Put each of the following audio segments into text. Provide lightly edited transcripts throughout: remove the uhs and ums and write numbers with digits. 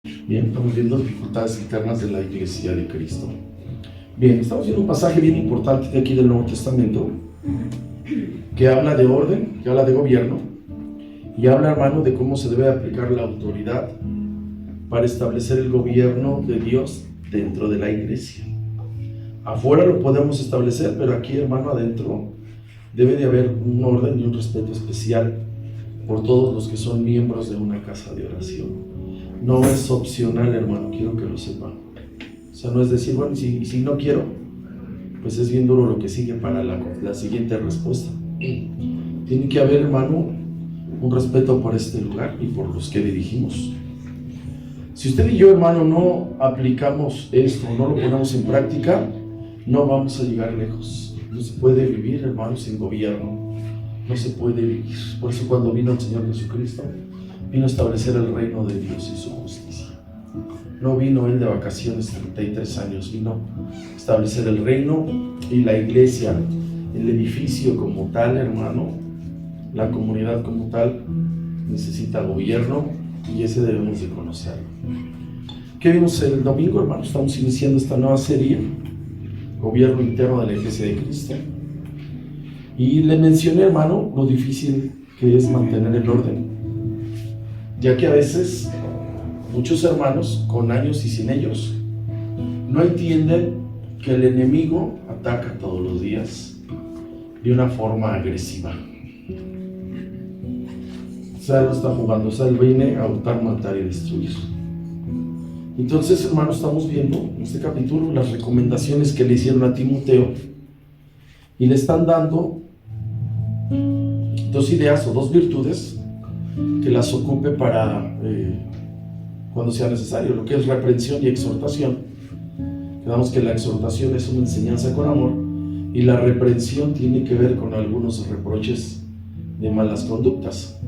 Bien, estamos viendo dificultades internas de la Iglesia de Cristo. Bien, estamos viendo un pasaje bien importante de aquí del Nuevo Testamento que habla de orden, que habla de gobierno y habla, hermano, de cómo se debe aplicar la autoridad para establecer el gobierno de Dios dentro de la Iglesia. Afuera lo podemos establecer, pero aquí, hermano, adentro debe de haber un orden y un respeto especial por todos los que son miembros de una casa de oración. No es opcional, hermano, quiero que lo sepan. O sea, no es decir, bueno, si no quiero, pues es bien duro lo que sigue para la siguiente respuesta. Tiene que haber, hermano, un respeto por este lugar y por los que dirigimos. Si usted y yo, hermano, no aplicamos esto, no lo ponemos en práctica, no vamos a llegar lejos. No se puede vivir, hermano, sin gobierno. No se puede vivir. Por eso cuando vino el Señor Jesucristo, vino a establecer el reino de Dios y su justicia. No vino Él de vacaciones 33 años, vino a establecer el reino y la iglesia, el edificio como tal, hermano, la comunidad como tal, necesita gobierno y ese debemos de conocerlo. ¿Qué vimos el domingo, hermano? Estamos iniciando esta nueva serie, Gobierno Interno de la Iglesia de Cristo. Y le mencioné, hermano, lo difícil que es mantener el orden, ya que a veces muchos hermanos, con años y sin ellos, no entienden que el enemigo ataca todos los días de una forma agresiva. O sea, él no está jugando, o sea, él viene a hurtar, matar y destruir. Entonces, hermano, estamos viendo en este capítulo las recomendaciones que le hicieron a Timoteo y le están dando dos ideas o dos virtudes que las ocupe para cuando sea necesario, lo que es reprensión y exhortación. Quedamos que la exhortación es una enseñanza con amor y la reprensión tiene que ver con algunos reproches de malas conductas.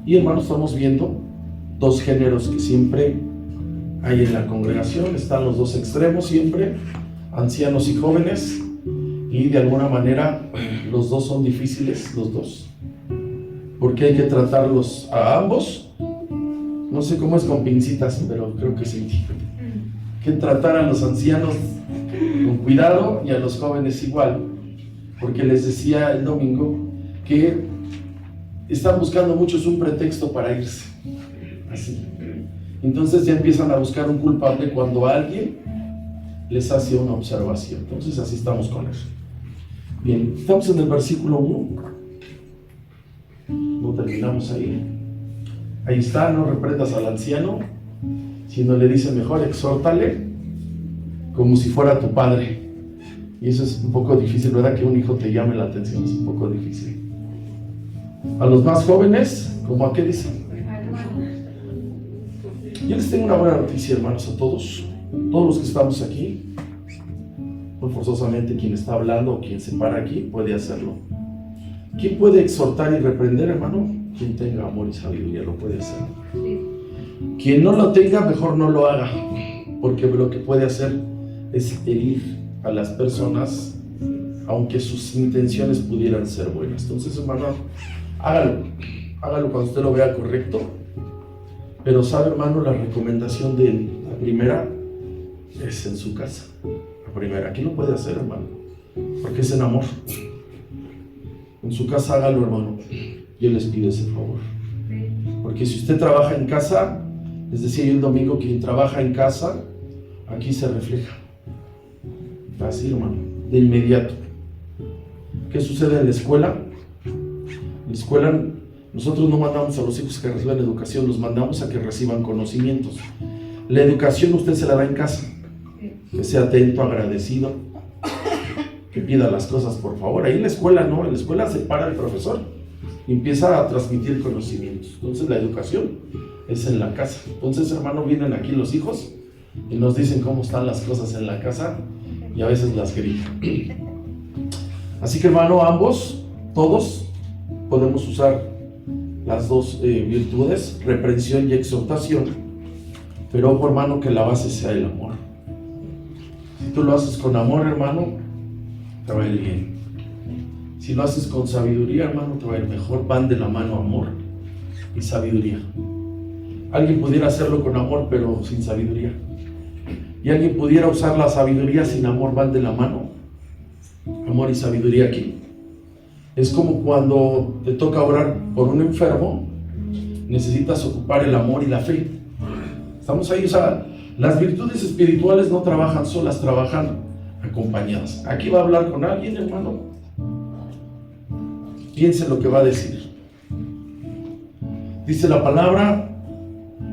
Y, hermanos, estamos viendo dos géneros que siempre hay en la congregación. Están los dos extremos siempre, ancianos y jóvenes, y de alguna manera los dos son difíciles, los dos, porque hay que tratarlos a ambos. No sé cómo es con pincitas, pero creo que sí. Hay que tratar a los ancianos con cuidado y a los jóvenes igual, porque les decía el domingo que están buscando muchos un pretexto para irse, así. Entonces ya empiezan a buscar un culpable cuando alguien les hace una observación. Entonces así estamos con eso. Bien, estamos en el versículo 1. No terminamos ahí. Ahí está, no reprendas al anciano, sino le dice mejor, exhórtale como si fuera tu padre. Y eso es un poco difícil, ¿verdad? Que un hijo te llame la atención, es un poco difícil. A los más jóvenes, ¿cómo a qué dicen? Yo les tengo una buena noticia, hermanos, a todos los que estamos aquí. No forzosamente quien está hablando o quien se para aquí puede hacerlo. ¿Quién puede exhortar y reprender, hermano? Quien tenga amor y sabiduría lo puede hacer. Quien no lo tenga, mejor no lo haga, porque lo que puede hacer es herir a las personas, aunque sus intenciones pudieran ser buenas. Entonces, hermano, hágalo cuando usted lo vea correcto. Pero sabe, hermano, la recomendación de la primera es en su casa. La primera, aquí lo puede hacer, hermano, porque es en amor. En su casa hágalo, hermano. Yo les pido ese favor. Porque si usted trabaja en casa, les decía yo el domingo, quien trabaja en casa, aquí se refleja. Así, hermano, de inmediato. ¿Qué sucede en la escuela? En la escuela nosotros no mandamos a los hijos que reciban educación, los mandamos a que reciban conocimientos. La educación usted se la da en casa. Que sea atento, agradecido, que pida las cosas por favor. Ahí en la escuela no, en la escuela se para el profesor y empieza a transmitir conocimientos. Entonces la educación es en la casa. Entonces, hermano, vienen aquí los hijos y nos dicen cómo están las cosas en la casa y a veces las gritan. Así que, hermano, ambos, todos podemos usar las dos virtudes, reprensión y exhortación, pero ojo, hermano, que la base sea el amor. Si tú lo haces con amor, hermano, te va a ir bien. Si lo haces con sabiduría, hermano, te va a ir mejor. Van de la mano amor y sabiduría. alguien pudiera hacerlo con amor pero sin sabiduría. Y alguien pudiera usar la sabiduría sin amor, van de la mano. Amor y sabiduría aquí. Es como cuando te toca orar por un enfermo, necesitas ocupar el amor y la fe. Estamos ahí, o sea, las virtudes espirituales no trabajan solas, trabajan acompañadas. Aquí va a hablar con alguien, hermano. Piense lo que va a decir. Dice la palabra,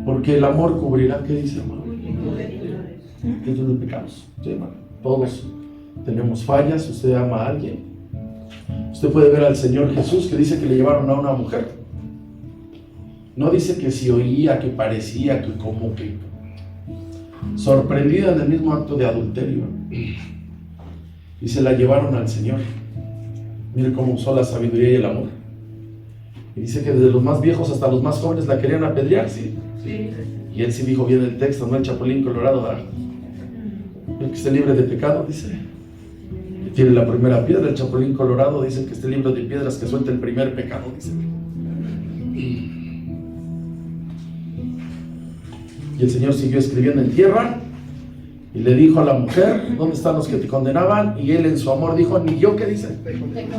porque el amor cubrirá, ¿qué dice, hermano? Los pecados. Sí, hermano. Todos tenemos fallas. Usted ama a alguien. Usted puede ver al Señor Jesús que dice que le llevaron a una mujer. No dice que si oía, que parecía, que como que sorprendida en el mismo acto de adulterio. Y se la llevaron al Señor. Mire cómo usó la sabiduría y el amor. Y dice que desde los más viejos hasta los más jóvenes la querían apedrear, ¿sí? Sí. Y él sí dijo bien el texto, no el chapulín colorado, ¿verdad? El que esté libre de pecado, dice. Que tiene la primera piedra, el chapulín colorado dice que esté libre de piedras, que suelte el primer pecado, dice. Y el Señor siguió escribiendo en tierra y le dijo a la mujer, ¿dónde están los que te condenaban? Y él en su amor dijo, ni yo, ¿qué dice?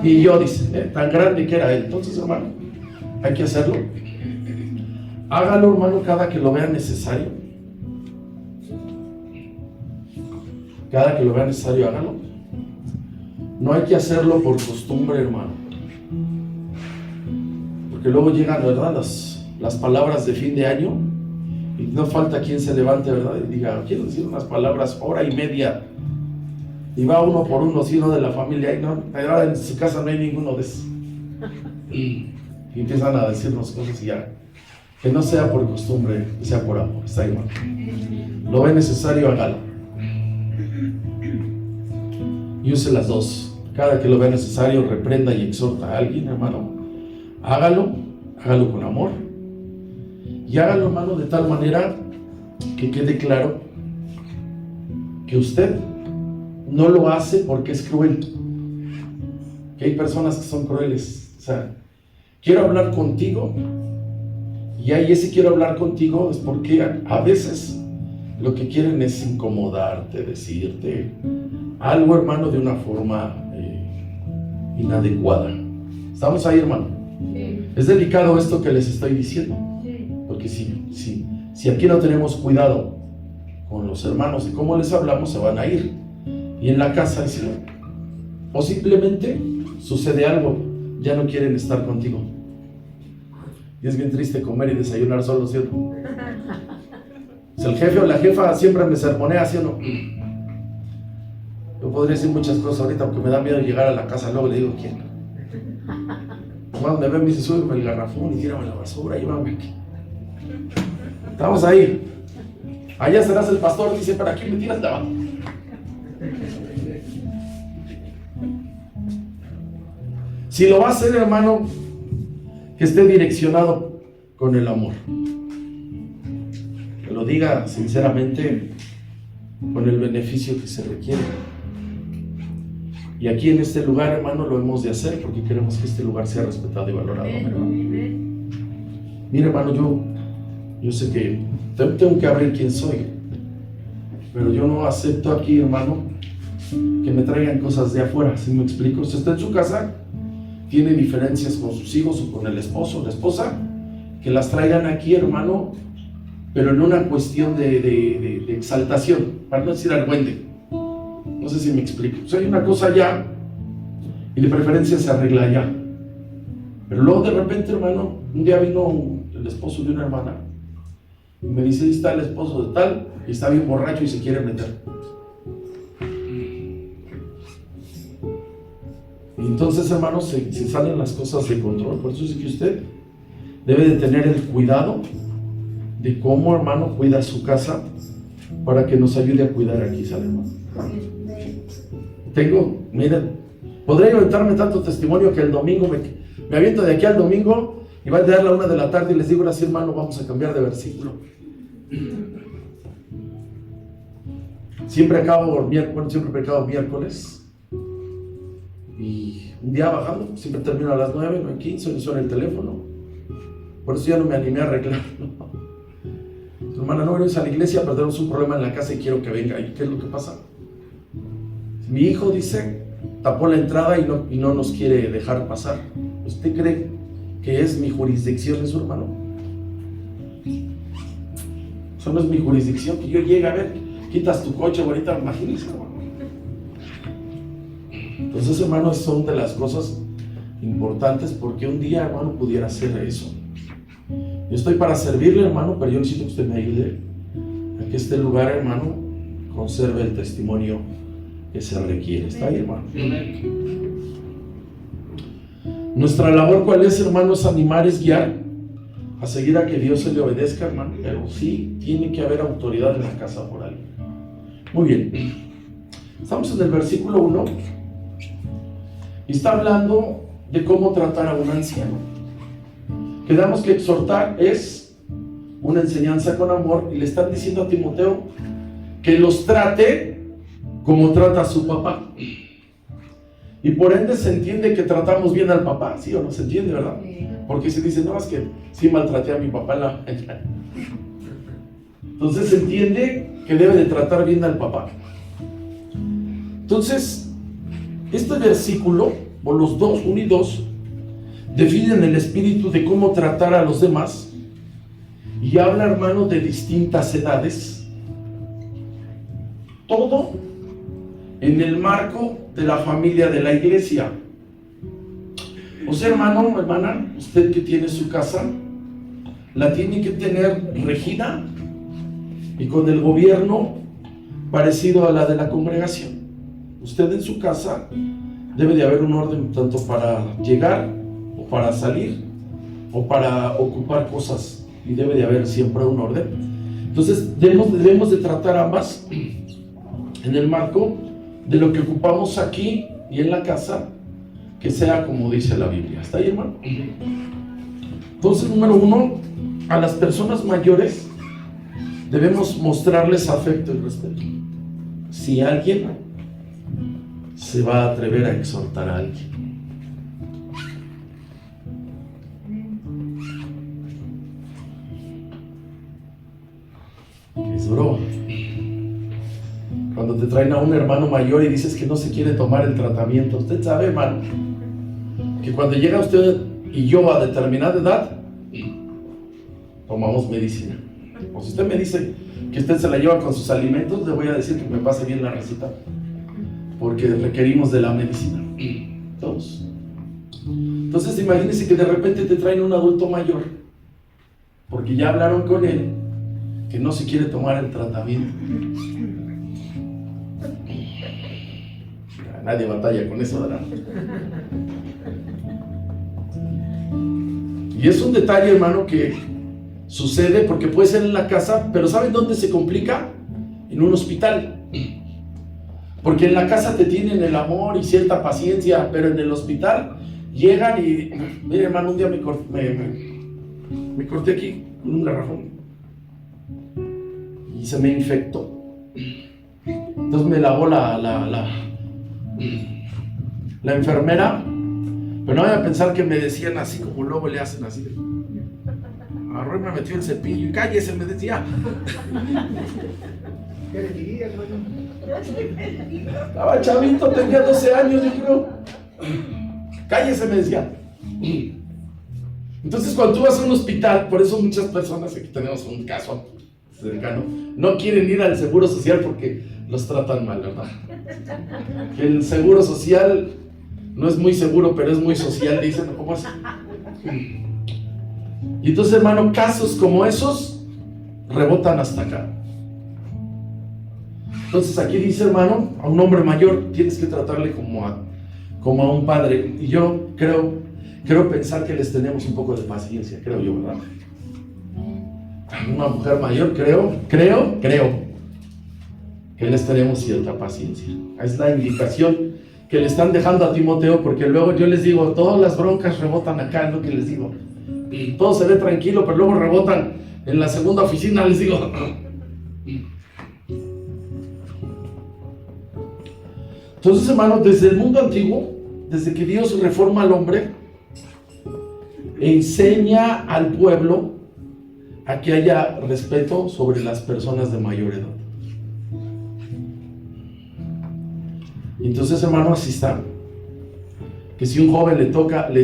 Ni yo, dice, tan grande que era él. Entonces, hermano, hay que hacerlo. Hágalo, hermano, cada que lo vea necesario. Cada que lo vea necesario, hágalo. No hay que hacerlo por costumbre, hermano. Porque luego llegan, ¿verdad?, las palabras de fin de año. Y no falta quien se levante, ¿verdad?, y diga, quiero decir unas palabras, hora y media. Y va uno por uno, si uno de la familia, y no, en su casa no hay ninguno de esos. Y empiezan a decirnos cosas y ya. Que no sea por costumbre, que sea por amor. Está igual. Lo ve necesario, hágalo. Y use las dos. Cada que lo vea necesario, reprenda y exhorta a alguien, hermano. Hágalo con amor. Y hágalo, hermano, de tal manera que quede claro que usted no lo hace porque es cruel. Que hay personas que son crueles. O sea, quiero hablar contigo. Y ahí ese quiero hablar contigo es porque a veces lo que quieren es incomodarte, decirte algo, hermano, de una forma inadecuada. ¿Estamos ahí, hermano? Sí. Es delicado esto que les estoy diciendo. Sí. Porque si aquí no tenemos cuidado con los hermanos y cómo les hablamos, se van a ir. Y en la casa, o simplemente sucede algo, ya no quieren estar contigo. Y es bien triste comer y desayunar solo, ¿sí o no? Si el jefe o la jefa siempre me sermonea, ¿sí o no? Yo podría decir muchas cosas ahorita porque me da miedo llegar a la casa, luego le digo, ¿quién? Cuando me ven, me dice, súbeme el garrafón y tírame la basura, llévame aquí. Estamos ahí. Allá serás el pastor, dice, ¿para qué me tiras la mano? Si lo va a hacer, hermano, que esté direccionado con el amor. Que lo diga sinceramente con el beneficio que se requiere. Y aquí en este lugar, hermano, lo hemos de hacer porque queremos que este lugar sea respetado y valorado, hermano. Mire, hermano, yo sé que tengo que abrir quién soy, pero yo no acepto aquí, hermano, que me traigan cosas de afuera. ¿Sí me explico? Usted está en su casa, tiene diferencias con sus hijos o con el esposo o la esposa, que las traigan aquí, hermano, pero en una cuestión de exaltación, para no decir argüende. No sé si me explico. O sea, hay una cosa allá y de preferencia se arregla allá. Pero luego de repente, hermano, un día vino el esposo de una hermana y me dice, ahí está el esposo de tal y está bien borracho y se quiere meter. Y entonces, hermano, se salen las cosas de control. Por eso es que usted debe de tener el cuidado de cómo, hermano, cuida su casa para que nos ayude a cuidar aquí, ¿sale, hermano? Miren, podría aventarme tanto testimonio que el domingo me aviento de aquí al domingo y va a dar la 1 de la tarde y les digo, ahora sí, hermano, vamos a cambiar de versículo. Siempre pecado miércoles. Y un día bajando, siempre termino a las 9, 9:15, me suena el teléfono. Por eso ya no me animé a arreglarlo. Hermana, no vienes a la iglesia, pero tenemos un problema en la casa y quiero que venga. ¿Y qué es lo que pasa? Mi hijo dice, tapó la entrada y no nos quiere dejar pasar. ¿Usted cree que es mi jurisdicción eso, hermano? Eso no es mi jurisdicción, que yo llegue a ver, quitas tu coche, ahorita, imagínese, hermano. Entonces, hermano, son de las cosas importantes, porque un día, hermano, pudiera hacer eso. Yo estoy para servirle, hermano, pero yo necesito que usted me ayude a que este lugar, hermano, conserve el testimonio que se requiere. ¿Está ahí, hermano? Nuestra labor, ¿cuál es, hermano? Es animar, es guiar a seguir a que Dios se le obedezca, hermano, pero sí tiene que haber autoridad en la casa por alguien. Muy bien, estamos en el versículo 1 y está hablando de cómo tratar a un anciano. Quedamos que exhortar es una enseñanza con amor, y le están diciendo a Timoteo que los trate como trata a su papá. Y por ende se entiende que tratamos bien al papá, ¿sí o no? Se entiende, ¿verdad? Porque se dice, no, es que sí maltraté a mi papá. Entonces se entiende que debe de tratar bien al papá. Entonces, este versículo, o los dos, 1 y 2, definen el espíritu de cómo tratar a los demás, y habla, hermano, de distintas edades. Todo en el marco de la familia de la iglesia. O sea, hermano, hermana, usted que tiene su casa, la tiene que tener regida y con el gobierno parecido a la de la congregación. Usted en su casa debe de haber un orden tanto para llegar o para salir o para ocupar cosas, y debe de haber siempre un orden. Entonces debemos de tratar ambas en el marco de lo que ocupamos aquí y en la casa, que sea como dice la Biblia. ¿Está ahí, hermano? Entonces, número 1, a las personas mayores debemos mostrarles afecto y respeto. Si alguien se va a atrever a exhortar a alguien, es duro cuando te traen a un hermano mayor y dices que no se quiere tomar el tratamiento. Usted sabe, hermano, que cuando llega usted y yo a determinada edad, tomamos medicina. O si usted me dice que usted se la lleva con sus alimentos, le voy a decir que me pase bien la receta, porque requerimos de la medicina, todos. Entonces imagínese que de repente te traen un adulto mayor, porque ya hablaron con él, que no se quiere tomar el tratamiento. Nadie batalla con eso, ¿verdad? Y es un detalle, hermano, que sucede porque puede ser en la casa, pero ¿saben dónde se complica? En un hospital. Porque en la casa te tienen el amor y cierta paciencia, pero en el hospital llegan y, mire, hermano, un día me corté aquí con un garrafón y se me infectó. Entonces me lavó la enfermera, pero no voy a pensar que me decían así como luego le hacen así. Agarró y me metió el cepillo y cállese, me decía. ¿Qué le diría, hermano? Estaba chavito, tenía 12 años, yo creo. Cállese, me decía. Entonces, cuando tú vas a un hospital, por eso muchas personas, aquí tenemos un caso cercano, no quieren ir al seguro social porque los tratan mal, ¿verdad? Que el seguro social no es muy seguro, pero es muy social, dicen, ¿cómo es? Y entonces, hermano, casos como esos rebotan hasta acá. Entonces aquí dice, hermano, a un hombre mayor tienes que tratarle como a un padre. Y yo creo pensar que les tenemos un poco de paciencia, creo yo, ¿verdad? A una mujer mayor, creo que les tenemos cierta paciencia. Es la indicación que le están dejando a Timoteo, porque luego yo les digo, todas las broncas rebotan acá, es lo que les digo. Y todo se ve tranquilo, pero luego rebotan en la segunda oficina, les digo. Entonces, hermano, desde el mundo antiguo, desde que Dios reforma al hombre, enseña al pueblo a que haya respeto sobre las personas de mayor edad. Entonces, hermano, así está. Que si un joven le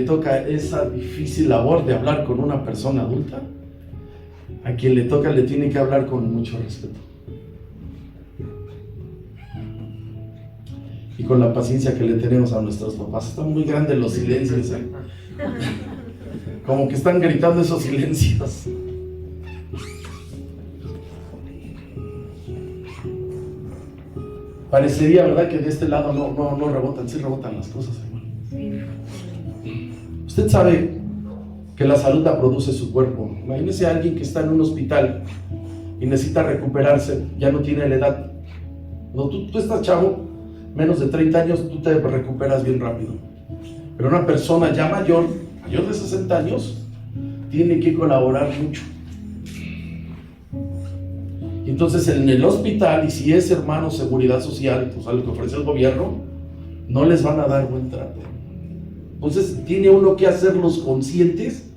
toca esa difícil labor de hablar con una persona adulta, a quien le toca le tiene que hablar con mucho respeto. Y con la paciencia que le tenemos a nuestros papás. Están muy grandes los silencios, ¿eh? Como que están gritando esos silencios. Parecería, ¿verdad?, que de este lado no rebotan. Sí rebotan las cosas, hermano. Usted sabe que la salud la produce su cuerpo. Imagínese a alguien que está en un hospital y necesita recuperarse, ya no tiene la edad. No, tú estás chavo, menos de 30 años, tú te recuperas bien rápido. Pero una persona ya mayor de 60 años, tiene que colaborar mucho. Y entonces en el hospital, y si es, hermano, seguridad social, pues algo que ofrece el gobierno, no les van a dar buen trato. Entonces tiene uno que hacerlos conscientes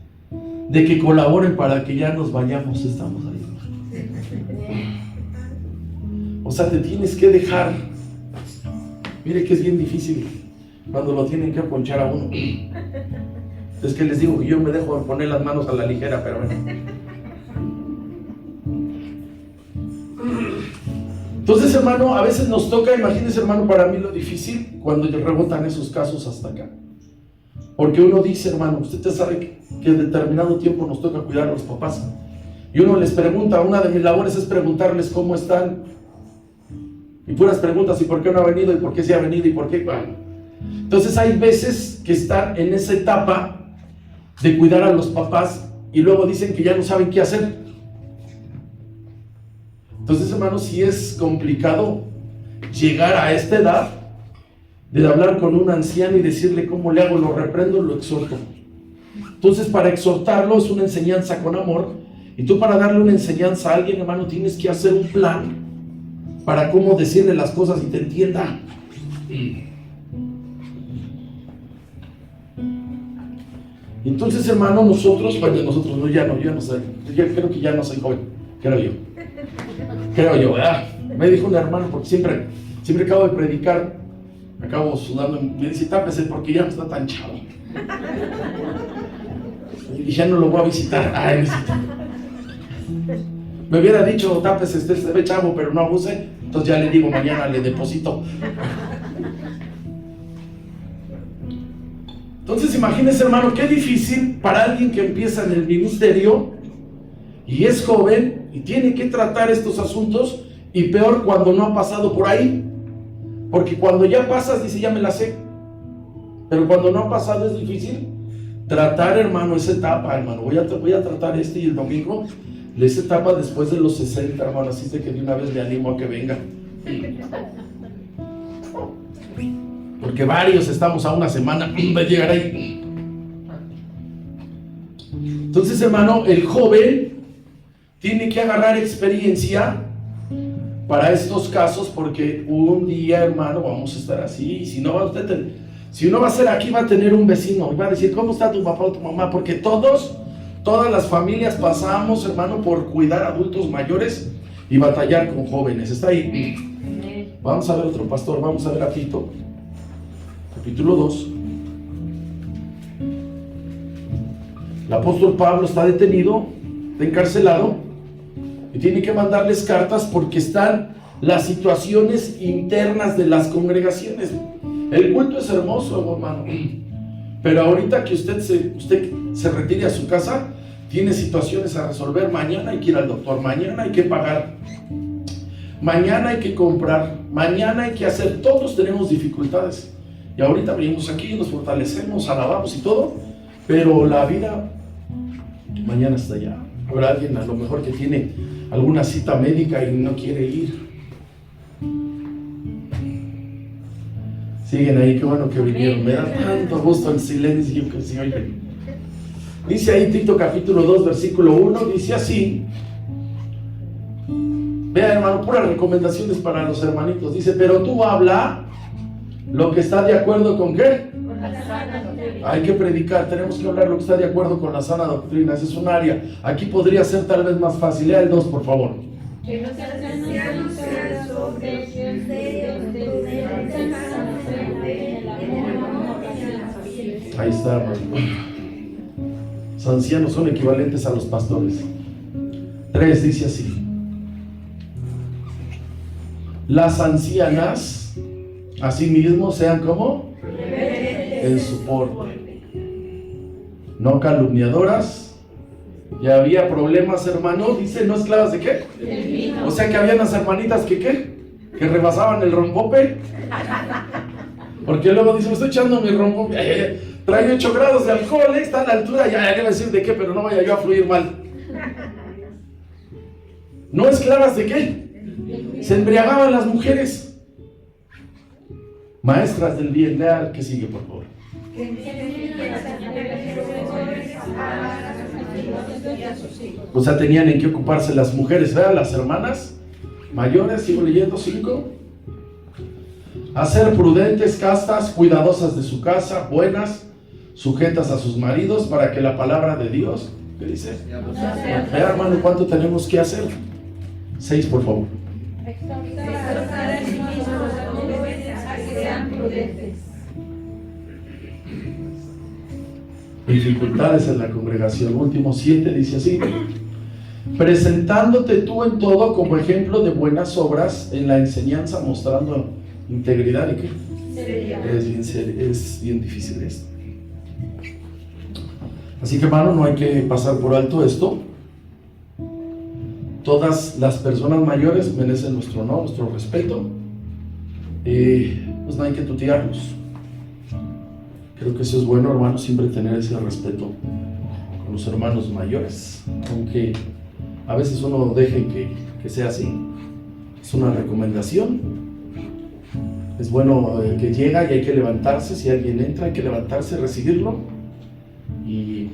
de que colaboren para que ya nos vayamos. Estamos ahí. O sea, te tienes que dejar. Mire que es bien difícil cuando lo tienen que ponchar a uno. Es que les digo que yo me dejo poner las manos a la ligera, pero bueno. Entonces, hermano, a veces nos toca, imagínense, hermano, para mí lo difícil cuando rebotan esos casos hasta acá. Porque uno dice, hermano, usted ya sabe que en determinado tiempo nos toca cuidar a los papás. Y uno les pregunta, una de mis labores es preguntarles cómo están. Y puras preguntas, ¿y por qué no ha venido? ¿Y por qué se ha venido? ¿Y por qué? Bueno. Entonces hay veces que están en esa etapa de cuidar a los papás y luego dicen que ya no saben qué hacer. Entonces, hermano, sí es complicado llegar a esta edad de hablar con un anciano y decirle cómo le hago, lo reprendo, lo exhorto. Entonces, para exhortarlo es una enseñanza con amor, y tú para darle una enseñanza a alguien, hermano, tienes que hacer un plan para cómo decirle las cosas y te entienda. Entonces, hermano, nosotros no, ya no sé, yo creo que ya no soy joven, creo yo, ¿verdad? Me dijo un hermano, porque siempre acabo de predicar, acabo sudando, me dice, tápese porque ya no está tan chavo. Y ya no lo voy a visitar. Ay, me hubiera dicho, tápese, se ve chavo, pero no abuse. Entonces ya le digo, mañana le deposito. Entonces imagínense, hermano, qué difícil para alguien que empieza en el ministerio y es joven y tiene que tratar estos asuntos, y peor cuando no ha pasado por ahí. Porque cuando ya pasas, dice, ya me la sé. Pero cuando no ha pasado es difícil tratar, hermano, esa etapa, hermano. Voy a tratar y el domingo, esa etapa después de los 60, hermano. Así de que de una vez le animo a que venga. Porque varios estamos a una semana de llegar ahí. Entonces, hermano, el joven tiene que agarrar experiencia para estos casos, porque un día, hermano, vamos a estar así. Y si no va a ser aquí, va a tener un vecino y va a decir, ¿cómo está tu papá o tu mamá? Porque todas las familias pasamos, hermano, por cuidar a adultos mayores y batallar con jóvenes. Está ahí. Vamos a ver otro pastor, vamos a ver a Tito, capítulo 2. El apóstol Pablo está detenido, está encarcelado, y tiene que mandarles cartas porque están las situaciones internas de las congregaciones. El culto es hermoso, hermano, pero ahorita que usted se retire a su casa, tiene situaciones a resolver. Mañana hay que ir al doctor, mañana hay que pagar, mañana hay que comprar, mañana hay que hacer. Todos tenemos dificultades, y ahorita venimos aquí, nos fortalecemos, alabamos y todo, pero la vida mañana está allá. Habrá alguien a lo mejor que tiene alguna cita médica y no quiere ir. Siguen ahí, qué bueno que vinieron. Me da tanto gusto el silencio que se oye. Dice ahí Tito capítulo 2 versículo 1, dice así. Vean, hermano, puras recomendaciones para los hermanitos. Dice, pero tú habla lo que está de acuerdo con ¿qué? Hay que predicar, tenemos que hablar lo que está de acuerdo con la sana doctrina. Ese es un área. Aquí podría ser tal vez más fácil. Lea el 2, por favor. Que los ancianos sean sobrios, serios, Ahí está, hermano. Los ancianos son equivalentes a los pastores. 3 dice así: las ancianas asimismo sean como en su porte, no calumniadoras. Ya había problemas, hermano, dice, no esclavas de qué. O sea que había unas hermanitas que qué, que rebasaban el rompope. Porque luego dice, me estoy echando mi rompope, trae 8 grados de alcohol, está a la altura, ya le voy a decir de qué, pero no vaya yo a fluir mal. ¿No esclavas de qué? Se embriagaban las mujeres. Maestras del bien, lea que sigue, por favor. O sea, tenían en qué ocuparse las mujeres, vean, las hermanas mayores, sigo leyendo 5. A ser prudentes, castas, cuidadosas de su casa, buenas, sujetas a sus maridos, para que la palabra de Dios, ¿qué dice? Vea, hermano, ¿cuánto tenemos que hacer? 6, por favor. Exhortar a sí mismos a jóvenes a que sean prudentes. Dificultades en la congregación. Último 7 dice así: presentándote tú en todo como ejemplo de buenas obras en la enseñanza, mostrando integridad y qué. Es bien difícil esto. Así que, hermano, no hay que pasar por alto esto. Todas las personas mayores merecen nuestro honor, nuestro respeto. Pues no hay que tutearlos. Creo que eso es bueno, hermano, siempre tener ese respeto con los hermanos mayores, aunque a veces uno deje que sea así. Es una recomendación. Es bueno que llega y hay que levantarse. Si alguien entra, hay que levantarse, recibirlo. Y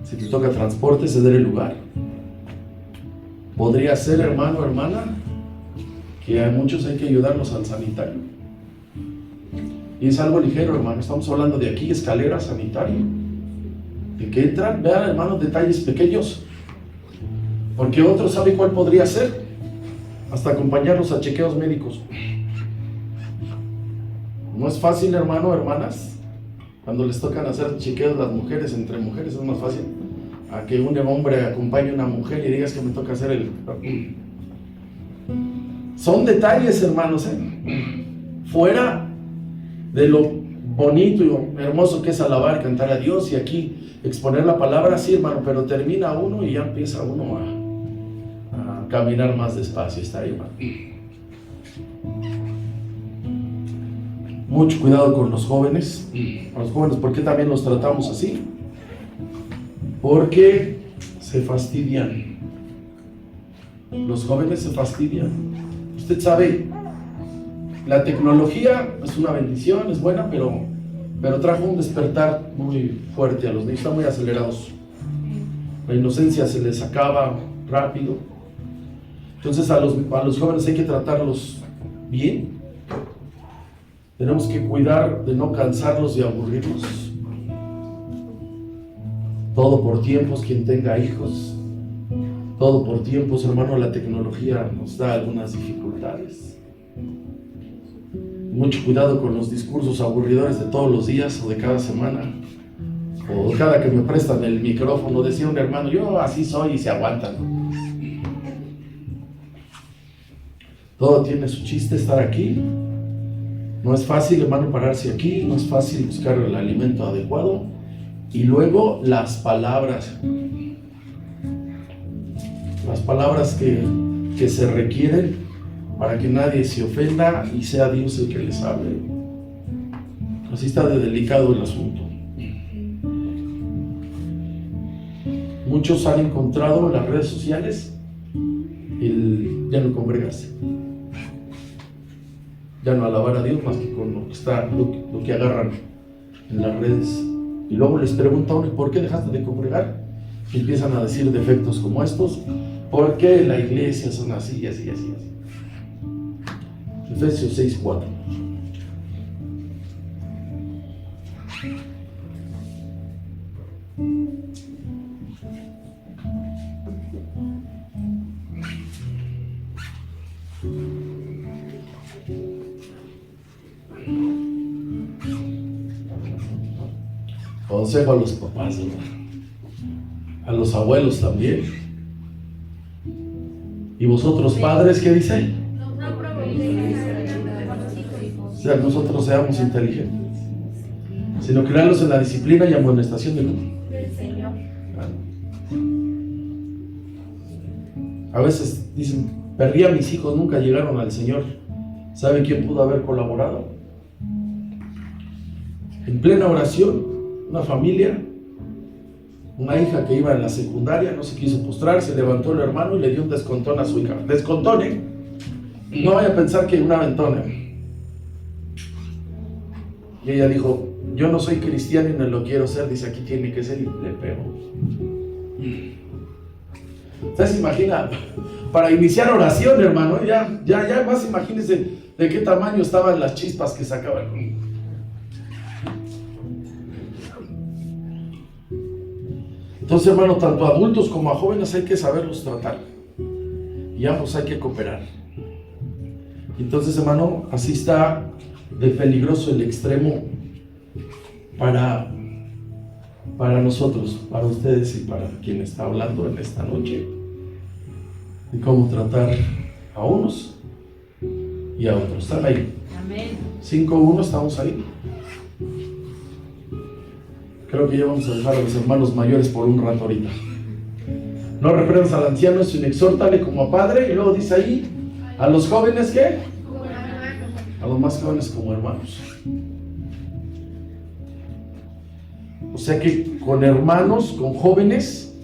si te toca transporte, ceder el lugar. Podría ser, hermano, hermana, que a muchos hay que ayudarlos al sanitario. Y es algo ligero, hermano. Estamos hablando de aquí, escalera, sanitario. De que entran, vean, hermanos, detalles pequeños. Porque otro sabe cuál podría ser. Hasta acompañarlos a chequeos médicos. No es fácil, hermano, hermanas. Cuando les tocan hacer chequeos las mujeres, entre mujeres, es más fácil a que un hombre acompañe a una mujer y digas que me toca hacer el... Son detalles, hermanos, fuera de lo bonito y hermoso que es alabar, cantar a Dios y aquí exponer la palabra, sí, hermano, pero termina uno y ya empieza uno a caminar más despacio. Está ahí, hermano. Mucho cuidado con los jóvenes. ¿Por qué también los tratamos así? Porque se fastidian. Los jóvenes se fastidian. Usted sabe, la tecnología es una bendición, es buena, pero trajo un despertar muy fuerte a los niños, están muy acelerados. La inocencia se les acaba rápido. Entonces a los jóvenes hay que tratarlos bien. Tenemos que cuidar de no cansarlos y aburrirlos. Todo por tiempos, quien tenga hijos. Todo por tiempos, hermano, la tecnología nos da algunas dificultades. Mucho cuidado con los discursos aburridores de todos los días o de cada semana. O cada que me prestan el micrófono, decía un hermano, yo así soy y se aguantan. Todo tiene su chiste estar aquí. No es fácil, hermano, pararse aquí, no es fácil buscar el alimento adecuado. Y luego las palabras que se requieren para que nadie se ofenda y sea Dios el que les hable. Así está de delicado el asunto. Muchos han encontrado en las redes sociales el ya no congregarse, ya no alabar a Dios más que con lo que agarran en las redes. Y luego les pregunta a uno, ¿por qué dejaste de congregar? Y empiezan a decir defectos como estos, porque la iglesia son así, así, así, así. Efesios 6:4. Consejo a los papás, ¿verdad? A los abuelos también. ¿Y vosotros padres qué dicen? O sea, nosotros seamos inteligentes, sino crearlos en la disciplina y amonestación del Señor. A veces dicen, perdí a mis hijos, nunca llegaron al Señor. ¿Saben quién pudo haber colaborado? En plena oración, una familia, una hija que iba en la secundaria, no se quiso postrar, se levantó el hermano y le dio un descontón a su hija. Descontón, ¿eh? No vaya a pensar que una aventona. Y ella dijo, yo no soy cristiana y no lo quiero ser, dice, aquí tiene que ser, y le pegó. ¿Usted se imagina? Para iniciar oración, hermano, ya más imagínense de qué tamaño estaban las chispas que sacaban. Entonces, hermano, tanto a adultos como a jóvenes hay que saberlos tratar. Y ambos hay que cooperar. Entonces, hermano, así está de peligroso el extremo para nosotros, para ustedes y para quien está hablando en esta noche, de cómo tratar a unos y a otros. ¿Están ahí? Amén. 5-1, estamos ahí. Creo que ya vamos a dejar a los hermanos mayores por un rato ahorita. No reprendas al anciano, sino exhórtale como a padre. Y luego dice ahí, a los jóvenes, ¿qué? A los más jóvenes como hermanos. O sea que con hermanos, con jóvenes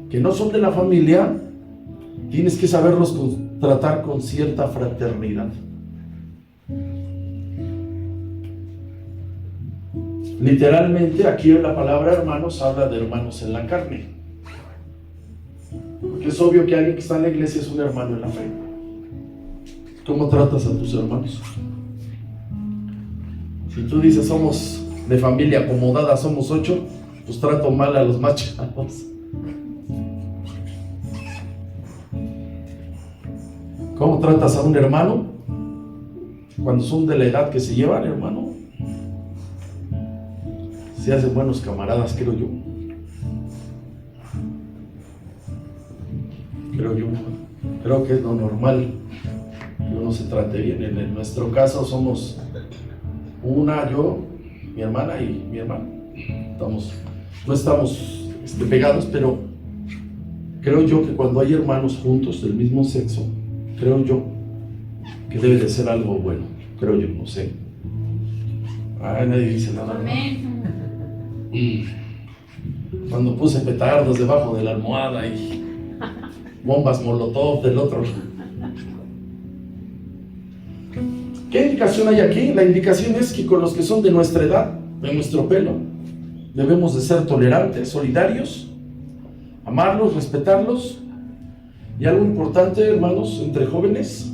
que no son de la familia, tienes que saberlos tratar con cierta fraternidad. Literalmente aquí en la palabra hermanos habla de hermanos en la carne, porque es obvio que alguien que está en la iglesia es un hermano en la fe. ¿Cómo tratas a tus hermanos? Si tú dices somos de familia acomodada, somos 8, pues trato mal a los más chavos. ¿Cómo tratas a un hermano cuando son de la edad que se llevan, hermano? Se hacen buenos camaradas, creo yo. Creo que es lo normal que uno se trate bien. En nuestro caso somos yo, mi hermana y mi hermano. No estamos pegados, pero creo yo que cuando hay hermanos juntos del mismo sexo, creo yo que debe de ser algo bueno. Creo yo, no sé. Nadie dice nada. Amén. Cuando puse petardos debajo de la almohada y bombas molotov del otro. ¿Qué indicación hay aquí? La indicación es que con los que son de nuestra edad, de nuestro pelo, debemos de ser tolerantes, solidarios, amarlos, respetarlos. Y algo importante, hermanos, entre jóvenes,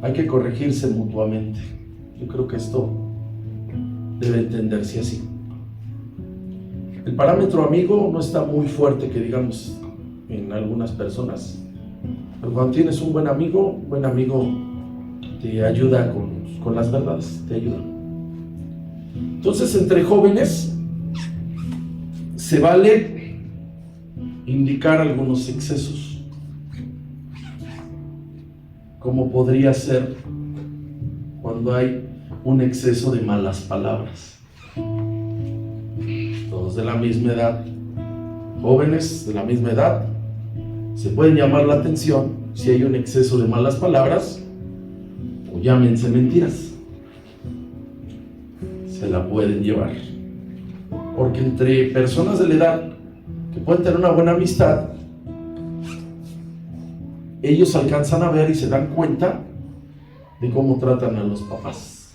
hay que corregirse mutuamente. Yo creo que esto debe entenderse así. El parámetro amigo no está muy fuerte, que digamos, en algunas personas. Pero cuando tienes un buen amigo te ayuda con las verdades, te ayuda. Entonces, entre jóvenes se vale indicar algunos excesos, como podría ser cuando hay un exceso de malas palabras. Todos de la misma edad, jóvenes de la misma edad, se pueden llamar la atención si hay un exceso de malas palabras, o llámense mentiras, se la pueden llevar, porque entre personas de la edad que pueden tener una buena amistad, ellos alcanzan a ver y se dan cuenta de cómo tratan a los papás.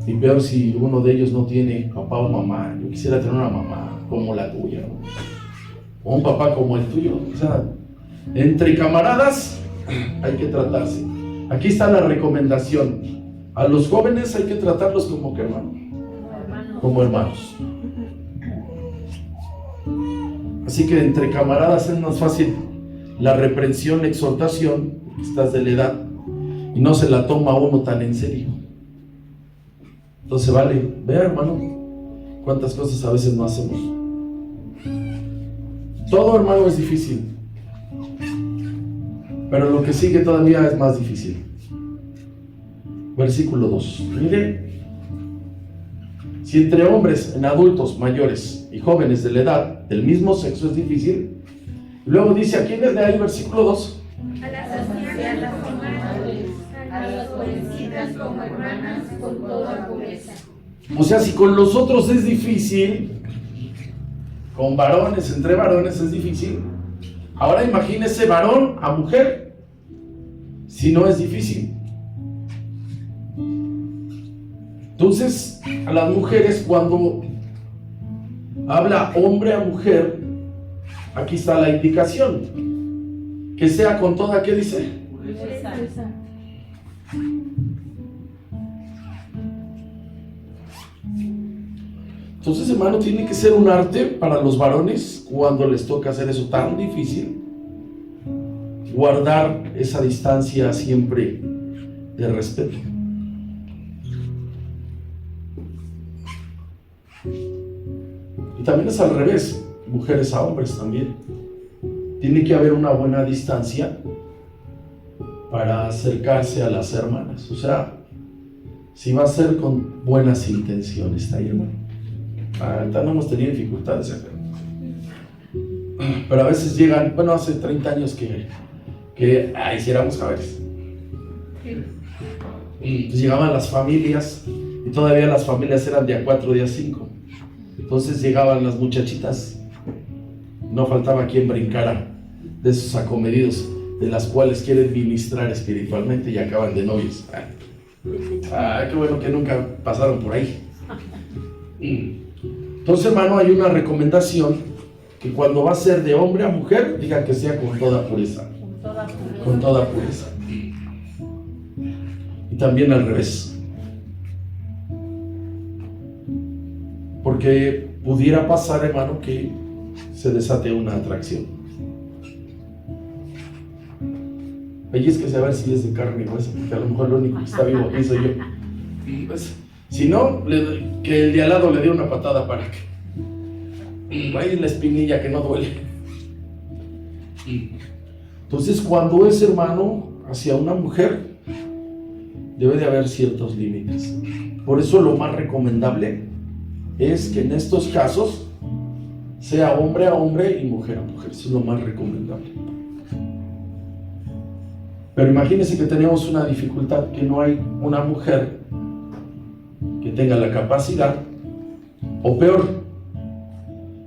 Y peor si uno de ellos no tiene papá o mamá. Yo quisiera tener una mamá como la tuya, ¿no? O un papá como el tuyo. O sea, entre camaradas hay que tratarse. Aquí está la recomendación. A los jóvenes hay que tratarlos como que hermanos. Como hermanos. Así que entre camaradas es más fácil la reprensión, la exhortación, porque estás de la edad y no se la toma uno tan en serio. Entonces vale, vea hermano, cuántas cosas a veces no hacemos. Todo hermano es difícil, pero lo que sigue todavía es más difícil. Versículo 2. Mire, si entre hombres, en adultos, mayores y jóvenes de la edad del mismo sexo es difícil, luego dice, ¿a quiénes le hay? Versículo 2. A las ancianas como madres, a las jovencitas como hermanas, con toda pureza. O sea, si con los otros es difícil, con varones, entre varones es difícil, ahora imagínese varón a mujer, si no es difícil. Entonces, a las mujeres, cuando habla hombre a mujer, aquí está la indicación, que sea con toda, ¿qué dice? Pureza. Entonces, hermano, tiene que ser un arte para los varones cuando les toca hacer eso tan difícil, guardar esa distancia siempre de respeto. Y también es al revés, mujeres a hombres también. Tiene que haber una buena distancia para acercarse a las hermanas. O sea, si va a ser con buenas intenciones, ¿está ahí, hermano? Ahorita no hemos tenido dificultades, pero a veces llegan, bueno, hace 30 años que hiciéramos javeres. Y pues llegaban las familias, y todavía las familias eran de a 4, de a 5. Entonces llegaban las muchachitas, no faltaba quien brincara de esos acomedidos, de las cuales quieren ministrar espiritualmente y acaban de novios. Qué bueno que nunca pasaron por ahí. Entonces, hermano, hay una recomendación que cuando va a ser de hombre a mujer, diga que sea con toda pureza. Con toda pureza. Y también al revés. Porque pudiera pasar, hermano, que se desate una atracción. Pellizquese a ver si es de carne o hueso, porque a lo mejor lo único que está vivo aquí soy yo. Pues, si no, que el de al lado le dé una patada para que vaya la espinilla que no duele. Entonces, cuando es hermano hacia una mujer, debe de haber ciertos límites. Por eso lo más recomendable es que en estos casos sea hombre a hombre y mujer a mujer. Eso es lo más recomendable. Pero imagínense que tenemos una dificultad, que no hay una mujer que tenga la capacidad, o peor,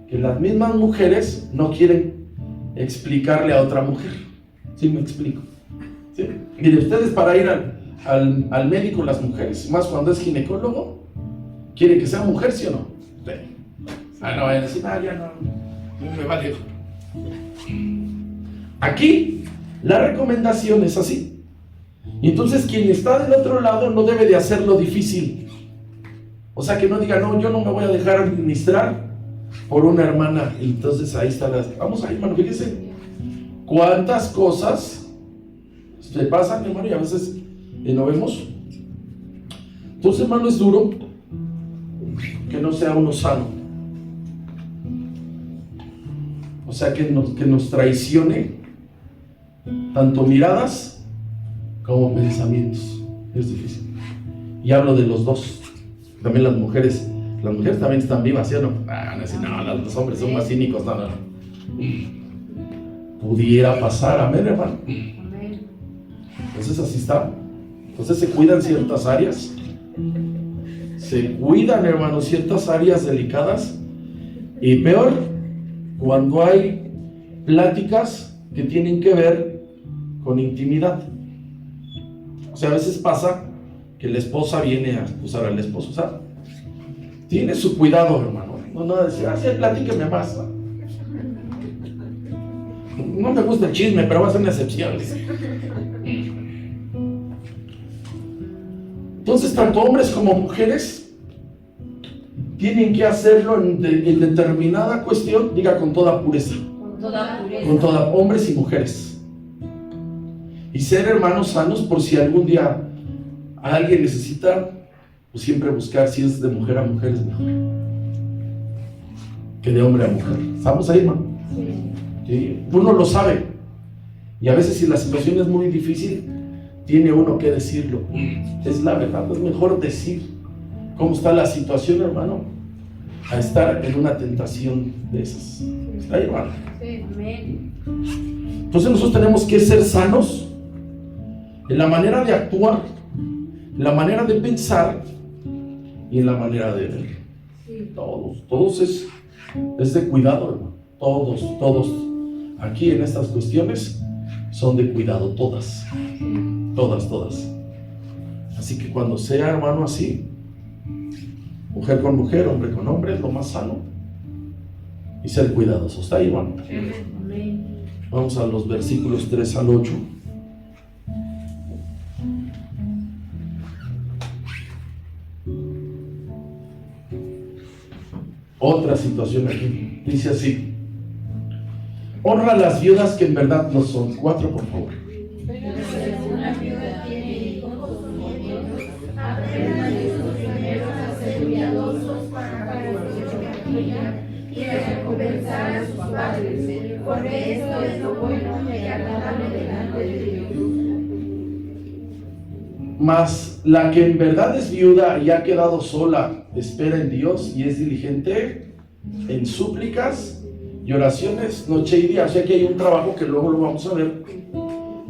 que las mismas mujeres no quieren explicarle a otra mujer. ¿Sí me explico? ¿Sí? Mire, ustedes para ir al médico, las mujeres, más cuando es ginecólogo, quieren que sea mujer, ¿sí o no? Sí. No vayan a decir, ya no me vale. Aquí la recomendación es así. Y entonces quien está del otro lado no debe de hacerlo difícil. O sea, que no diga, no, yo no me voy a dejar administrar por una hermana. Y entonces ahí está vamos ahí, hermano, fíjese cuántas cosas se pasan, hermano, y a veces no vemos. Entonces, hermano, es duro que no sea uno sano. O sea, que nos traicione tanto miradas como pensamientos. Es difícil. Y hablo de los dos. También las mujeres también están vivas, ¿sí o no? No, los hombres son más cínicos. No. Pudiera pasar, amén, hermano. Entonces así está. Entonces se cuidan ciertas áreas. Se cuidan, hermano, ciertas áreas delicadas. Y peor, cuando hay pláticas que tienen que ver con intimidad. O sea, a veces pasa que la esposa viene a acusar al esposo. O sea, tiene su cuidado, hermano. No decir, sí, platíqueme más. No me gusta el chisme, pero va a ser una excepción. Entonces, tanto hombres como mujeres tienen que hacerlo en determinada cuestión, diga con toda pureza. Con toda, hombres y mujeres. Y ser hermanos sanos por si algún día alguien necesita pues siempre buscar si es de mujer a mujer es mejor que de hombre a mujer. ¿Estamos ahí, hermano? ¿Sí? Uno lo sabe. Y a veces si la situación es muy difícil, tiene uno que decirlo. Es la verdad, es mejor decir cómo está la situación, hermano, a estar en una tentación de esas. ¿Está ahí, hermano? Sí, amén. Entonces nosotros tenemos que ser sanos en la manera de actuar, en la manera de pensar y en la manera de ver. Todos es de cuidado, hermano. Todos aquí en estas cuestiones son de cuidado, todas. Así que cuando sea, hermano, así, mujer con mujer, hombre con hombre, es lo más sano. Y ser cuidadosos. ¿Está ahí, hermano? Amén. Vamos a los versículos 3 al 8. Otra situación aquí. Dice así: honra a las viudas que en verdad no son. 4, por favor. Pero si una viuda tiene hijos o nietos, aprendan estos primeros a ser cuidadosos para su vida y a recompensar a sus padres, porque esto es lo bueno y agradable delante de Dios. Mas la que en verdad es viuda y ha quedado sola, espera en Dios y es diligente en súplicas y oraciones noche y día. O sea que hay un trabajo que luego lo vamos a ver,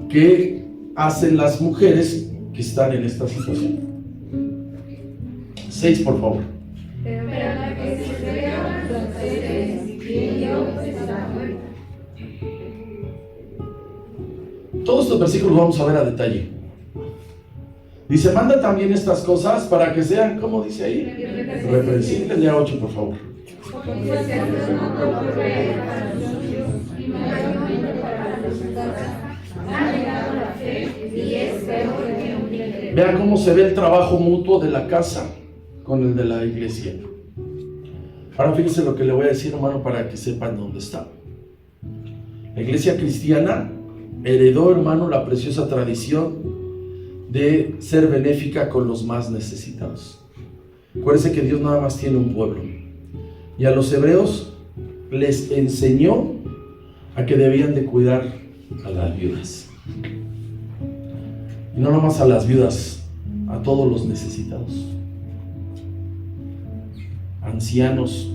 que hacen las mujeres que están en esta situación. 6, por favor. Pero la que se crea placeres y Dios está muerta. Todos estos versículos vamos a ver a detalle. Dice: manda también estas cosas para que sean, ¿cómo dice ahí? Reprensibles. Ya 8, por favor. Pues que no procure para los suyos y mayormente para los casas. Ha llegado la fe y es peor que un tigre. Vean cómo se ve el trabajo mutuo de la casa con el de la iglesia. Ahora fíjense lo que le voy a decir, hermano, para que sepan dónde está. La iglesia cristiana heredó, hermano, la preciosa tradición de ser benéfica con los más necesitados. Acuérdense que Dios nada más tiene un pueblo. Y a los hebreos les enseñó a que debían de cuidar a las viudas. Y no nomás a las viudas, a todos los necesitados. Ancianos,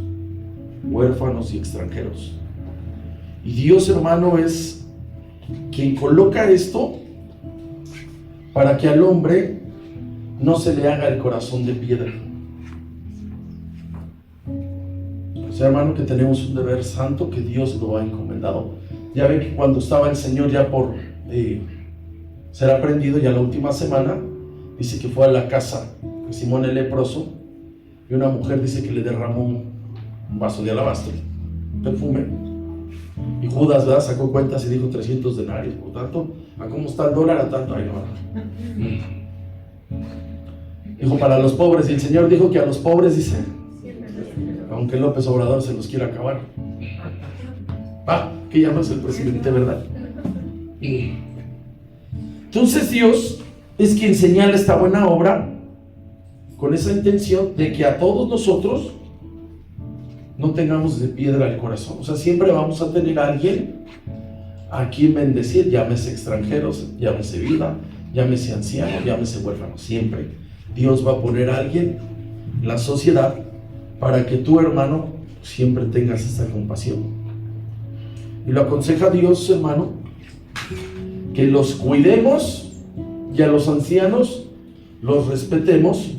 huérfanos y extranjeros. Y Dios, hermano, es quien coloca esto para que al hombre no se le haga el corazón de piedra. O sea, hermano, que tenemos un deber santo que Dios lo ha encomendado. Ya ve que cuando estaba el Señor ya por ser aprendido, ya la última semana, dice que fue a la casa de Simón el leproso y una mujer dice que le derramó un vaso de alabastro, perfume. Y Judas, ¿verdad?, sacó cuentas y dijo 300 denarios. Por tanto, ¿a cómo está el dólar? A tanto. Ay, no. Dijo para los pobres. Y el Señor dijo que a los pobres, dice, aunque López Obrador se los quiera acabar. Que ya no es el presidente, ¿verdad? Entonces Dios es quien señala esta buena obra con esa intención de que a todos nosotros no tengamos de piedra el corazón. O sea, siempre vamos a tener a alguien a quien bendecir, llámese extranjeros, llámese viuda, llámese anciano, llámese huérfano. Siempre Dios va a poner a alguien en la sociedad para que tú, hermano, siempre tengas esta compasión. Y lo aconseja Dios, hermano, que los cuidemos y a los ancianos los respetemos,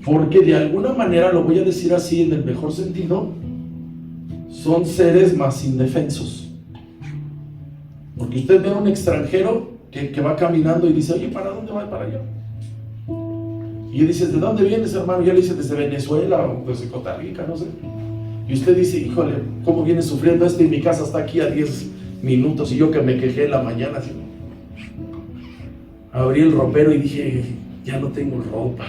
porque de alguna manera, lo voy a decir así en el mejor sentido, son seres más indefensos. Porque usted ve a un extranjero que va caminando y dice: oye, ¿para dónde va? Para allá. Y dice: ¿de dónde vienes, hermano? Ya le dice: desde Venezuela o desde Costa Rica, no sé. Y usted dice: híjole, ¿cómo viene sufriendo esto? Y mi casa está aquí a 10 minutos y yo que me quejé en la mañana. Así, abrí el ropero y dije: ya no tengo ropa,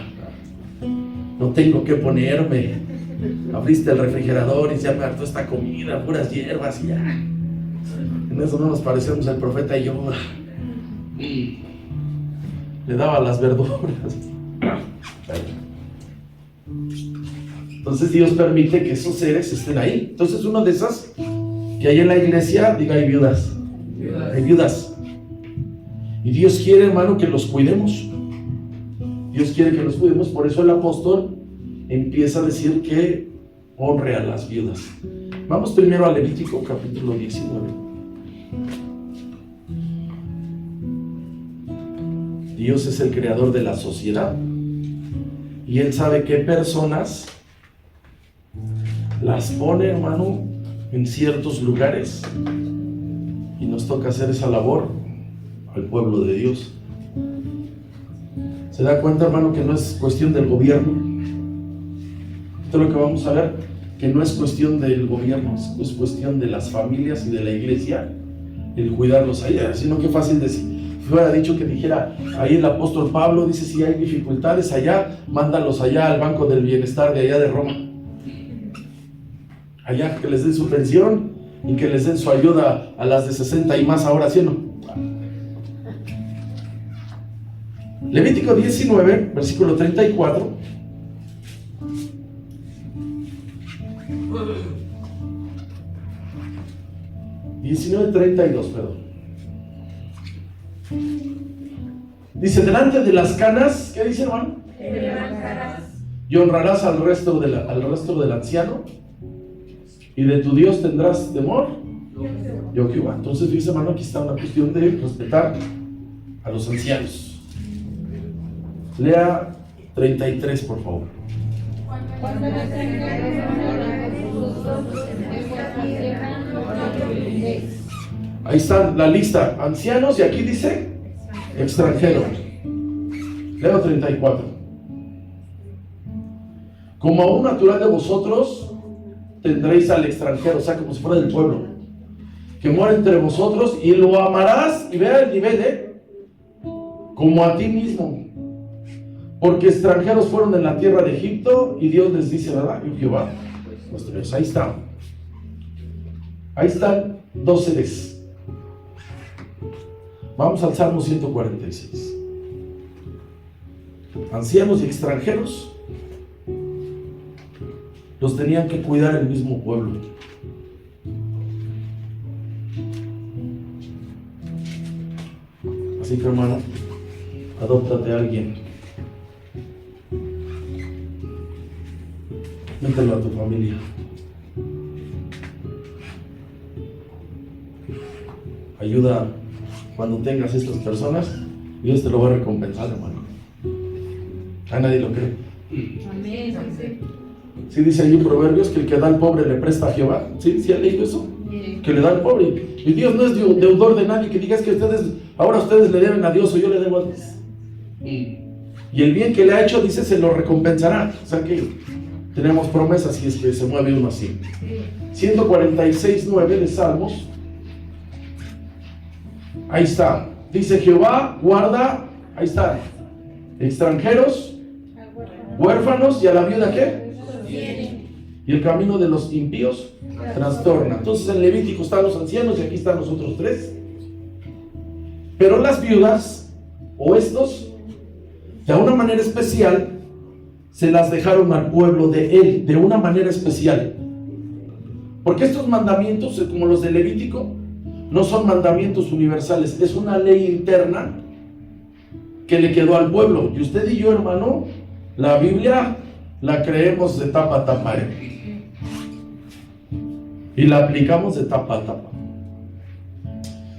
no tengo que ponerme. Abriste el refrigerador y ya me hartó esta comida, puras hierbas y ya. En eso no nos parecemos el profeta y yo. Y le daba las verduras. Entonces Dios permite que esos seres estén ahí. Entonces una de esas, que hay en la iglesia, diga, hay viudas. Hay viudas. Y Dios quiere, hermano, que los cuidemos. Dios quiere que los cuidemos. Por eso el apóstol empieza a decir que honre a las viudas. Vamos primero a Levítico capítulo 19. Dios es el creador de la sociedad y Él sabe qué personas las pone, hermano, en ciertos lugares, y nos toca hacer esa labor al pueblo de Dios. ¿Se da cuenta, hermano, que no es cuestión del gobierno? Esto es lo que vamos a ver, que no es cuestión del gobierno, es cuestión de las familias y de la iglesia, el cuidarlos allá. Sino que fácil decir, fuera dicho que dijera, ahí el apóstol Pablo dice, si hay dificultades allá, mándalos allá al Banco del Bienestar de allá de Roma. Allá que les den su pensión y que les den su ayuda a las de 60 y más ahora, ¿sí o no? Levítico 19, versículo 34. perdón. Dice, delante de las canas, ¿qué dice, hermano? Y honrarás al resto del anciano, y de tu Dios tendrás temor, yo Jehová. Entonces, dice, hermano, aquí está una cuestión de respetar a los ancianos. Lea 33, por favor. Ahí está la lista, ancianos, y aquí dice extranjeros. Leo 34. Como a un natural de vosotros tendréis al extranjero, o sea, como si fuera del pueblo, que mora entre vosotros, y lo amarás, y vea el nivel, como a ti mismo, porque extranjeros fueron en la tierra de Egipto, y Dios les dice, ¿verdad? Yo Jehová, nuestro Dios. Ahí está. Ahí están 2 seres. Vamos al Salmo 146. Ancianos y extranjeros los tenían que cuidar el mismo pueblo. Así que, hermano, adóptate a alguien, mételo a tu familia. Ayuda cuando tengas estas personas, Dios te lo va a recompensar, hermano. A nadie lo cree. Amén. Sí dice allí Proverbios que el que da al pobre le presta a Jehová. ¿Sí ha leído eso? Que le da al pobre. Y Dios no es deudor de nadie que digas que ahora ustedes le deben a Dios o yo le debo a Dios. Y el bien que le ha hecho, dice, se lo recompensará. O sea que tenemos promesas si es que se mueve uno así. 146:9 de Salmos. Ahí está. Dice Jehová guarda, ahí está, extranjeros, huérfanos, y a la viuda ¿qué? Y el camino de los impíos trastorna. Entonces en Levítico están los ancianos y aquí están los otros 3. Pero las viudas, o estos, de una manera especial, se las dejaron al pueblo de él, de una manera especial. Porque estos mandamientos, como los de Levítico, no son mandamientos universales, es una ley interna que le quedó al pueblo. Y usted y yo, hermano, la Biblia la creemos de tapa a tapa, y la aplicamos de tapa a tapa.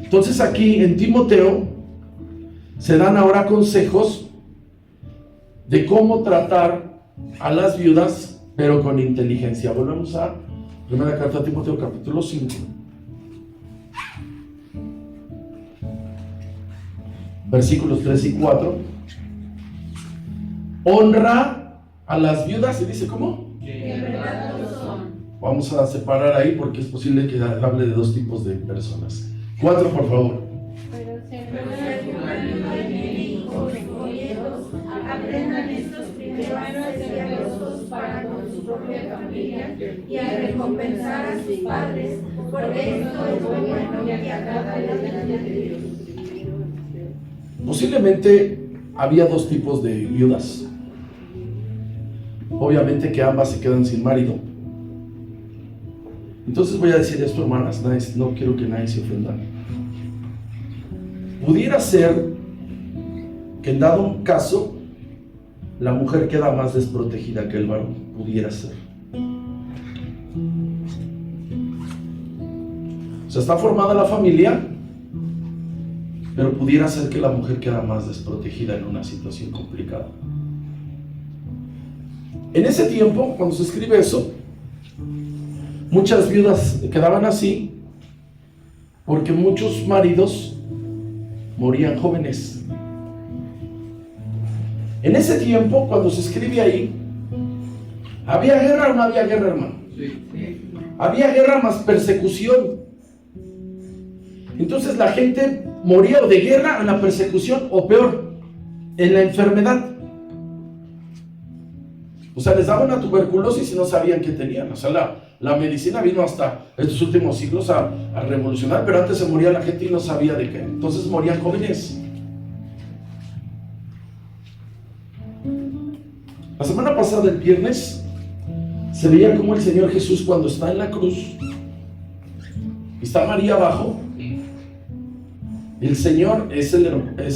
Entonces aquí en Timoteo se dan ahora consejos de cómo tratar a las viudas, pero con inteligencia. Volvemos a primera carta a Timoteo capítulo 5. Versículos 3 y 4. Honra a las viudas, y dice ¿cómo? Que en verdad lo son. Vamos a separar ahí porque es posible que hable de 2 tipos de personas. 4, por favor. Pero aprendan estos primero a ser piadosos para con su propia familia y a recompensar a sus padres, porque esto es bueno y agradable delante de Dios. Posiblemente había 2 tipos de viudas. obviamente que ambas se quedan sin marido. Entonces voy a decir esto, hermanas, no quiero que nadie se ofenda. Pudiera ser que en dado un caso la mujer queda más desprotegida que el varón, pudiera ser. O sea, está formada la familia, pero pudiera ser que la mujer queda más desprotegida en una situación complicada. En ese tiempo, cuando se escribe eso, muchas viudas quedaban así porque muchos maridos morían jóvenes. En ese tiempo, cuando se escribe ahí, ¿había guerra o no había guerra, hermano? Sí. Había guerra más persecución. Entonces la gente moría o de guerra, en la persecución, o peor, en la enfermedad. O sea, les daba una tuberculosis y no sabían qué tenían. O sea, la medicina vino hasta estos últimos siglos a revolucionar, pero antes se moría la gente y no sabía de qué. Entonces morían jóvenes. La semana pasada, el viernes, se veía como el Señor Jesús, cuando está en la cruz y está María abajo, el Señor es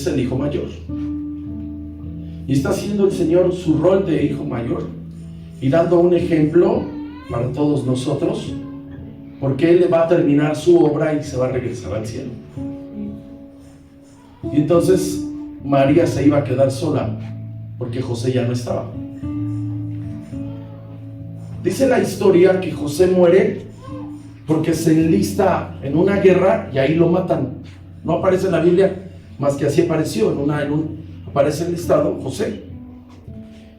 el hijo mayor y está haciendo el Señor su rol de hijo mayor y dando un ejemplo para todos nosotros, porque Él le va a terminar su obra y se va a regresar al cielo. Y entonces María se iba a quedar sola porque José ya no estaba. Dice la historia que José muere porque se enlista en una guerra y ahí lo matan. No aparece en la Biblia, más que así apareció, aparece enlistado José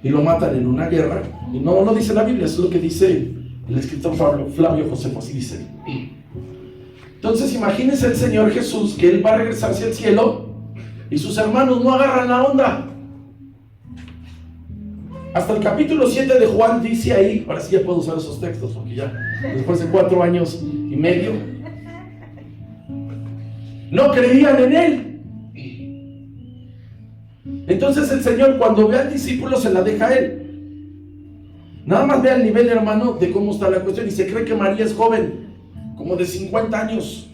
y lo matan en una guerra. Y no dice la Biblia, eso es lo que dice el escritor Flavio Josefo, así dice. Entonces imagínense el Señor Jesús, que Él va a regresarse al cielo y sus hermanos no agarran la onda. Hasta el capítulo 7 de Juan dice ahí, ahora sí ya puedo usar esos textos, porque ya después de 4 años y medio, no creían en Él. Entonces el Señor, cuando ve al discípulo, se la deja a Él. Nada más ve el nivel, hermano, de cómo está la cuestión, y se cree que María es joven, como de 50 años.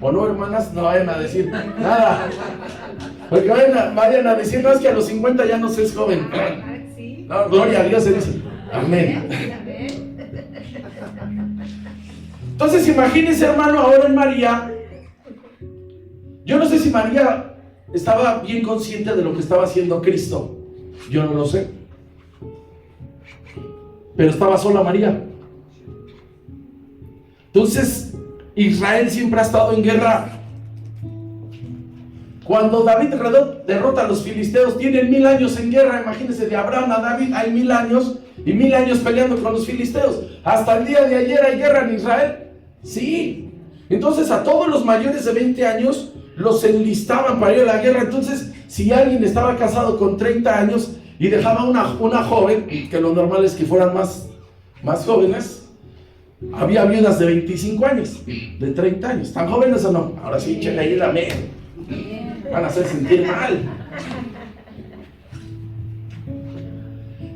¿O no, hermanas? No vayan a decir nada. Porque vayan a decir, no, es que a los 50 ya no se es joven. No, gloria a Dios, se dice. Amén. Entonces imagínense, hermano, ahora en María. Yo no sé si María estaba bien consciente de lo que estaba haciendo Cristo. Yo no lo sé. Pero estaba sola María. Entonces, Israel siempre ha estado en guerra. Cuando David derrota a los filisteos, tienen 1000 años en guerra. Imagínense, de Abraham a David hay 1000 años y 1000 años peleando con los filisteos. Hasta el día de ayer hay guerra en Israel. Sí. Entonces a todos los mayores de 20 años los enlistaban para ir a la guerra. Entonces, si alguien estaba casado con 30 años y dejaba una joven, que lo normal es que fueran más jóvenes, había viudas de 25 años, de 30 años. ¿Están jóvenes o no? Ahora sí, échenle ahí la mera. Van a hacer sentir mal.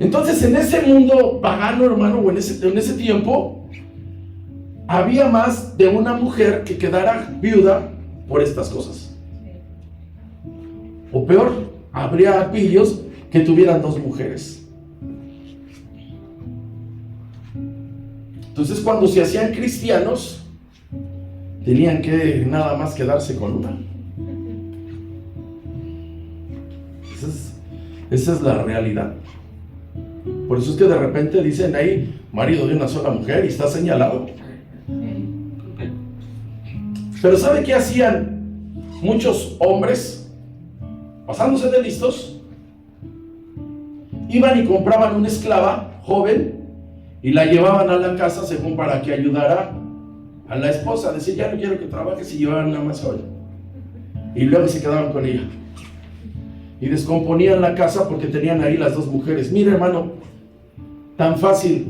Entonces, en ese mundo pagano, hermano, o en ese tiempo, había más de una mujer que quedara viuda por estas cosas. O peor, habría pillos que tuvieran 2 mujeres. Entonces, cuando se hacían cristianos, tenían que nada más quedarse con una. Esa es la realidad. Por eso es que de repente dicen ahí, marido de una sola mujer, y está señalado. Pero ¿sabe qué hacían muchos hombres? Pasándose de listos, iban y compraban una esclava joven y la llevaban a la casa según para que ayudara a la esposa. Decían, ya no quiero que trabajes, y llevaban una más joven. Y luego se quedaban con ella. Y descomponían la casa porque tenían ahí las 2 mujeres. Mira, hermano, tan fácil.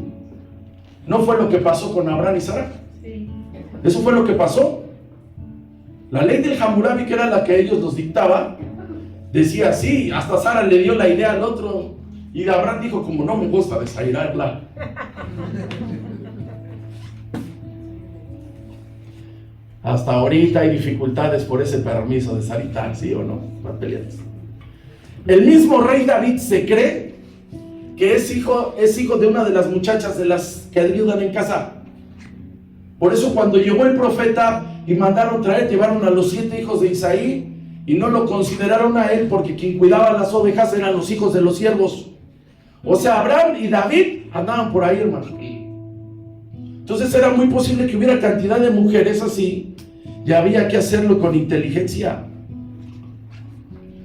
¿No fue lo que pasó con Abraham y Sara? Sí. Eso fue lo que pasó. La ley del Hammurabi, que era la que ellos nos dictaba, decía, sí, hasta Sara le dio la idea al otro. Y Abraham dijo, como no me gusta desairarla. Hasta ahorita hay dificultades por ese permiso de desairar, ¿sí o no? Van peleando. El mismo rey David se cree que es hijo de una de las muchachas de las que ayudan en casa. Por eso cuando llegó el profeta y mandaron traer, llevaron a los 7 hijos de Isaí y no lo consideraron a él porque quien cuidaba las ovejas eran los hijos de los siervos. O sea, Abraham y David andaban por ahí, hermano. Entonces era muy posible que hubiera cantidad de mujeres así y había que hacerlo con inteligencia.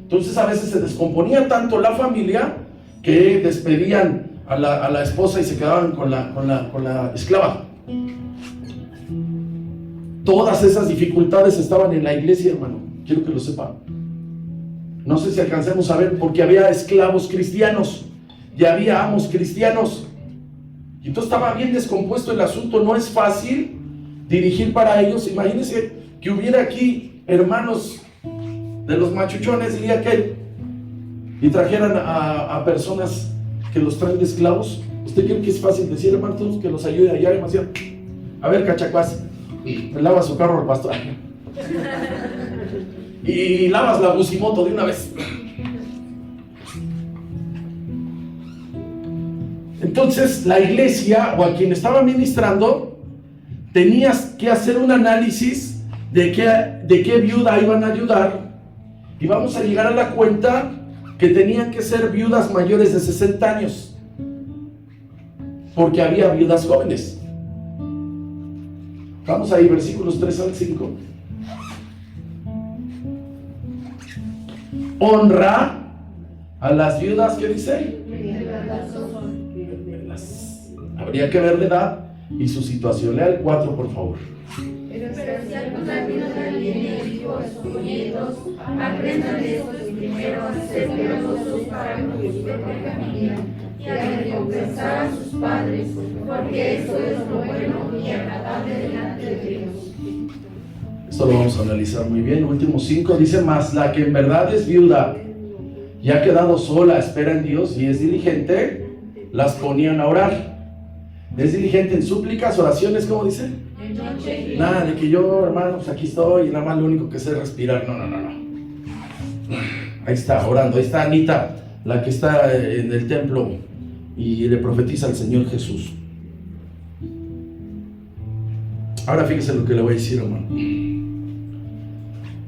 Entonces a veces se descomponía tanto la familia que despedían a la esposa y se quedaban con la esclava. Todas esas dificultades estaban en la iglesia, hermano. Quiero que lo sepan. No sé si alcancemos a ver, porque había esclavos cristianos y había amos cristianos. Y entonces estaba bien descompuesto el asunto. No es fácil dirigir para ellos. Imagínense que hubiera aquí hermanos de los machuchones, diría aquel, y trajeran a personas que los traen de esclavos. ¿Usted cree que es fácil decir, hermanos, que los ayude allá? Demasiado. A ver, cachacuás, me lava su carro al pastor y lavas la busimoto de una vez. Entonces la iglesia o a quien estaba ministrando tenías que hacer un análisis de qué viuda iban a ayudar, y vamos a llegar a la cuenta que tenían que ser viudas mayores de 60 años, porque había viudas jóvenes. Vamos ahí, versículos 3 al 5. Honra a las viudas, ¿qué dice? Habría que ver la edad y su situación. Lea el 4, por favor. Pero si alguna viuda tiene hijos o nietos, aprendan de estos primero a ser piadosos para con su propia familia y a recompensar a sus padres, porque eso es lo bueno y agradable delante de Dios. Esto lo vamos a analizar muy bien. Último 5 dice: más la que en verdad es viuda y ha quedado sola, espera en Dios y es diligente, las ponían a orar. Es diligente en súplicas, oraciones, ¿cómo dice? Nada de que yo, hermanos, aquí estoy y nada más lo único que sé es respirar. No. Ahí está, orando. Ahí está Anita, la que está en el templo y le profetiza al Señor Jesús. Ahora fíjese lo que le voy a decir, hermano.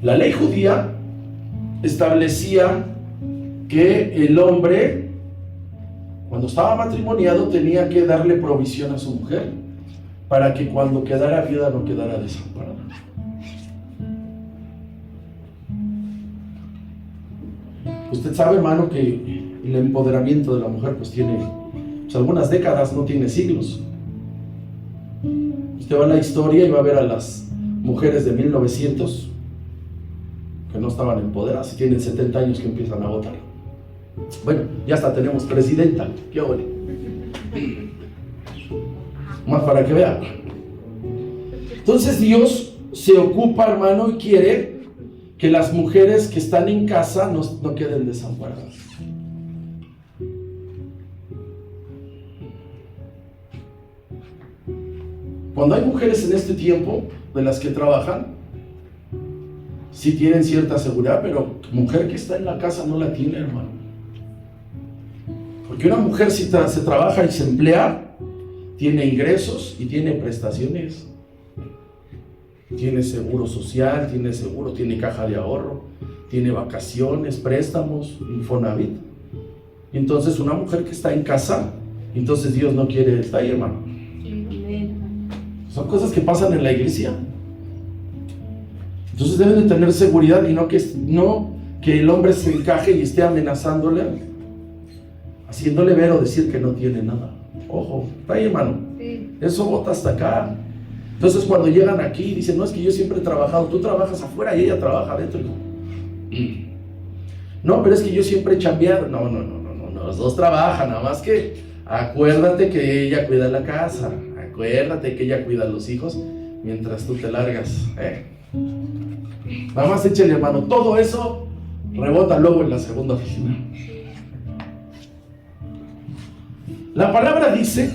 La ley judía establecía que el hombre, cuando estaba matrimoniado, tenía que darle provisión a su mujer para que cuando quedara viuda no quedara desamparada. Usted sabe, hermano, que el empoderamiento de la mujer pues tiene algunas décadas, no tiene siglos. Usted va a la historia y va a ver a las mujeres de 1900 que no estaban empoderadas y tienen 70 años que empiezan a votar. Bueno, ya hasta tenemos presidenta. ¿Qué ole? Más para que vean. Entonces Dios se ocupa, hermano, y quiere que las mujeres que están en casa no queden desamparadas. Cuando hay mujeres en este tiempo de las que trabajan, sí tienen cierta seguridad, pero mujer que está en la casa no la tiene, hermano. Porque una mujer si se trabaja y se emplea, tiene ingresos y tiene prestaciones. Tiene seguro social, tiene caja de ahorro, tiene vacaciones, préstamos, Infonavit. Entonces una mujer que está en casa, entonces Dios no quiere estar ahí, hermano. Son cosas que pasan en la iglesia. Entonces deben de tener seguridad y no que el hombre se encaje y esté amenazándole, haciéndole ver o decir que no tiene nada. Ojo, está ahí, hermano. Eso bota hasta acá. Entonces cuando llegan aquí dicen: no, es que yo siempre he trabajado. Tú trabajas afuera y ella trabaja adentro. No, pero es que yo siempre he chambeado. No, los dos trabajan, nada más que acuérdate que ella cuida la casa, acuérdate que ella cuida a los hijos mientras tú te largas. Nada más échale, hermano, todo eso rebota luego en la segunda oficina. La palabra dice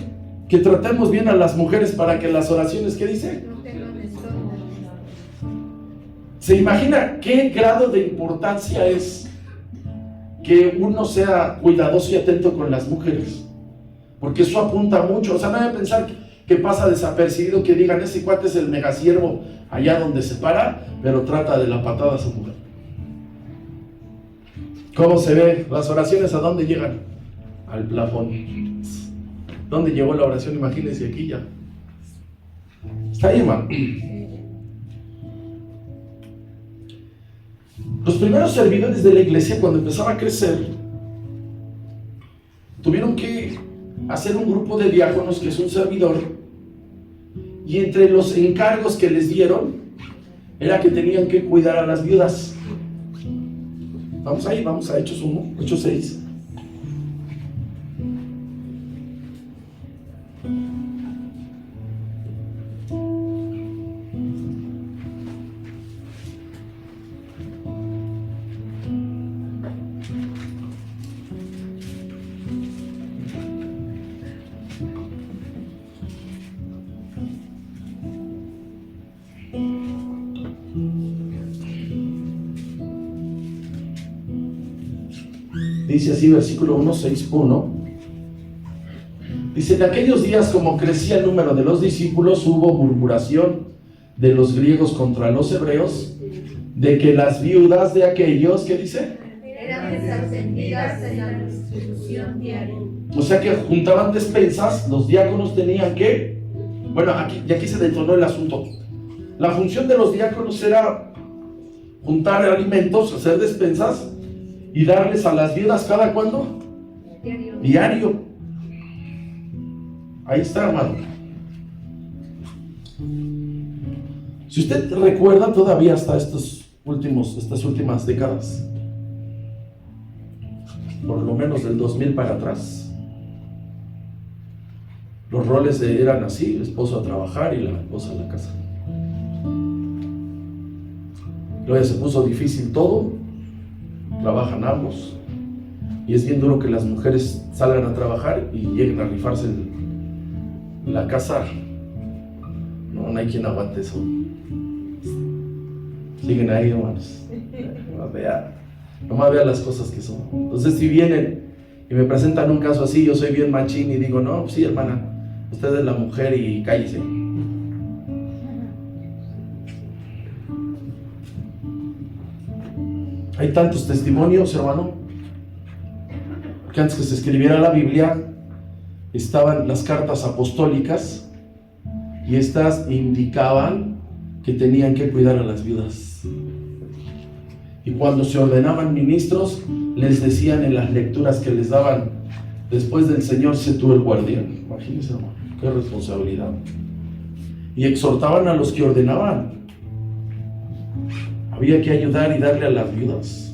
que tratemos bien a las mujeres para que las oraciones, ¿qué dice? ¿Se imagina qué grado de importancia es que uno sea cuidadoso y atento con las mujeres? Porque eso apunta mucho. O sea, no hay que pensar que pasa desapercibido, que digan, ese cuate es el megasiervo allá donde se para, pero trata de la patada a su mujer. ¿Cómo se ve? Las oraciones, ¿a dónde llegan? Al plafón. ¿Dónde llegó la oración? Imagínense aquí ya. Está ahí, hermano. Los primeros servidores de la iglesia, cuando empezaba a crecer, tuvieron que hacer un grupo de diáconos, que es un servidor, y entre los encargos que les dieron, era que tenían que cuidar a las viudas. Vamos ahí, vamos a Hechos 1, Hechos 6. Dice así, versículo 1, 6:1. Dice, de aquellos días, como crecía el número de los discípulos, hubo murmuración de los griegos contra los hebreos, de que las viudas de aquellos, ¿qué dice? Eran desatendidas en la distribución diaria. O sea que juntaban despensas, los diáconos tenían que, bueno, aquí se detonó el asunto. La función de los diáconos era juntar alimentos, hacer despensas y darles a las viudas ¿cada cuándo? Diario. Ahí está, hermano. Si usted recuerda todavía hasta estas últimas décadas, por lo menos del 2000 para atrás, los roles eran así: el esposo a trabajar y la esposa a la casa. Luego se puso difícil todo, trabajan ambos, y es bien duro que las mujeres salgan a trabajar y lleguen a rifarse en la casa. No hay quien aguante eso. Siguen ahí, hermanos. Nomás vea las cosas que son. Entonces, si vienen y me presentan un caso así, yo soy bien machín y digo, no, sí, hermana, usted es la mujer y cállese. Hay tantos testimonios, hermano, que antes que se escribiera la Biblia estaban las cartas apostólicas, y estas indicaban que tenían que cuidar a las viudas. Y cuando se ordenaban ministros, les decían en las lecturas que les daban: después del Señor, sé tú el guardián. Imagínense, hermano, qué responsabilidad. Y exhortaban a los que ordenaban. Había que ayudar y darle a las viudas.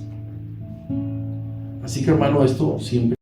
Así que, hermano, esto siempre